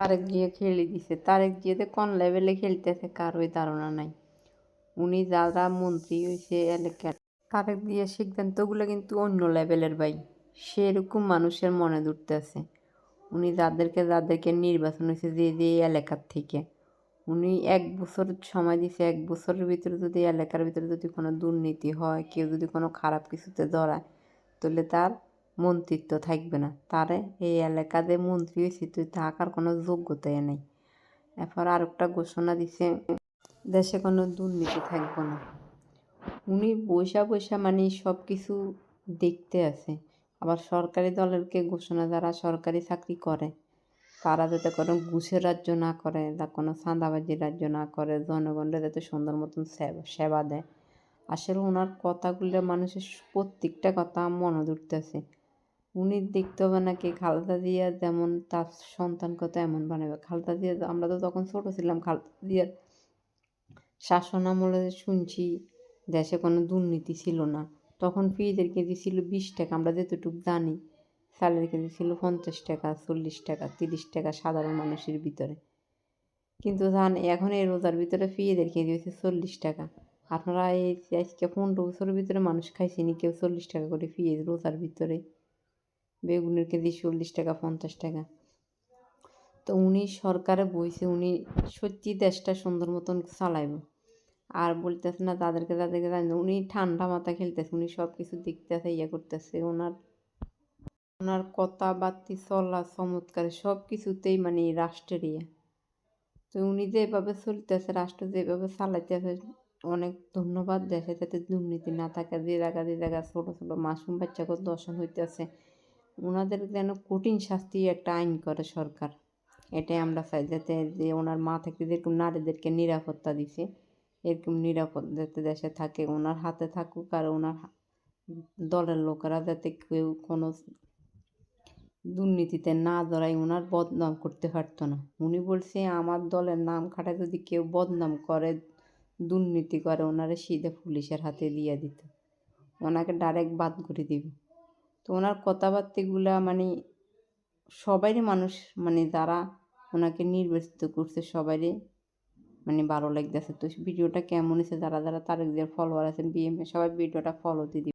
তারেক জিয়া খেলে দিছে। তারেক জিয়াতে কোন লেভেলে খেলতেছে কারোই ধারণা নাই। উনি যারা মন্ত্রী হয়েছে এলাকার, তারেক জিয়ার সিদ্ধান্তগুলো কিন্তু অন্য লেভেলের ভাই। সেরকম মানুষের মনে ধরতেছে। উনি যাদেরকে নির্বাচন হয়েছে যে এলাকার থেকে, উনি 1 বছর সময় দিছে। 1 বছরের ভিতরে যদি এলাকার ভিতরে যদি কোনো দুর্নীতি হয়, কেউ যদি কোনো খারাপ কিছুতে ধরায়, তাহলে তার মন্ত্রিত্ব থাকবে না। তারে এই এলাকাতে মন্ত্রী হয়েছে তুই থাকার কোনো যোগ্যতাই নেই। এরপর আরেকটা ঘোষণা দিছে, দেশে কোনো দুর্নীতি থাকবে না। উনি বৈশা মানে সব কিছু দেখতে আছে। আবার সরকারি দলেরকে ঘোষণা, যারা সরকারি চাকরি করে তারা যাতে কোনো ঘুষের রাজ্য না করে, বা কোনো চাঁদাবাজির রাজ্য না করে, জনগণরা যাতে সুন্দর মতন সেবা দেয়। আসলে ওনার কথাগুলো মানুষের প্রত্যেকটা কথা মনে ধরতেছে। উনি দেখতে হবে নাকি খালেদা জিয়া যেমন তার সন্তান কথা এমন বানাবে। খালেদা জিয়া, আমরা তো তখন ছোট ছিলাম, খালেদা জিয়ার শাসন আমলে শুনছি দেশে কোনো দুর্নীতি ছিল না। তখন পেঁয়াজের কেজি ছিল 20 টাকা, আমরা যতটুকু জানি। চালের কেজি ছিল 50 টাকা, 40 টাকা, 30 টাকা সাধারণ মানুষের ভিতরে। কিন্তু এখন এই রোজার ভিতরে পেঁয়াজের কেজি হয়েছে 40 টাকা। আপনারা এই আজকে 15 বছরের ভিতরে মানুষ খাইছেনি কেউ 40 টাকা করে পেঁয়াজ রোজার ভিতরে? বেগুনের কেজি 40 টাকা, 50 টাকা। তো উনি সরকারে বইছে, উনি সত্যি দেশটা সুন্দর মতন চালাইব। আর বলতেছে না তাদেরকে জানি, উনি ঠান্ডা মাথা খেলতেছে। উনি সব কিছু দেখতেছে, করতেছে। ওনার কথাবার্তি চলা চমৎকার, সব কিছুতেই মানে রাষ্ট্রের তো উনি যেভাবে চলতেছে, রাষ্ট্র যেভাবে চালাইতেছে, অনেক ধন্যবাদ। দেশে যাতে দুর্নীতি না থাকে, যে জায়গা ছোটো ছোটো মাসুম বাচ্চাকে দর্শন হইতেছে, ওনাদের যেন কঠিন শাস্তি একটা আইন করে সরকার। এটাই আমরা চাই, যাতে যে ওনার মা থেকে যেরকম নারীদেরকে নিরাপত্তা দিছে, এরকম নিরাপদ যাতে দেশে থাকে, ওনার হাতে থাকুক। আর ওনার দলের লোকেরা যাতে কেউ কোনো দুর্নীতিতে না জড়ায়, ওনার বদনাম করতে পারতো না। উনি বলছে আমার দলের নাম খাটায় যদি কেউ বদনাম করে, দুর্নীতি করে, ওনারে সিধে পুলিশের হাতে দিয়ে দিত, ওনাকে ডাইরেক্ট বাদ করে দিব। তো ওনার কথাবার্তাগুলা মানে সবারই মানুষ মানে যারা ওনাকে নির্বাচিত করছে সবারই মানে ভালো লাগতেছে। তো ভিডিওটা কেমন হয়েছে, যারা তারেক জিয়ার ফলোয়ার আছেন, বিএমএ সবাই ভিডিওটা ফলো দিয়ে দিবেন।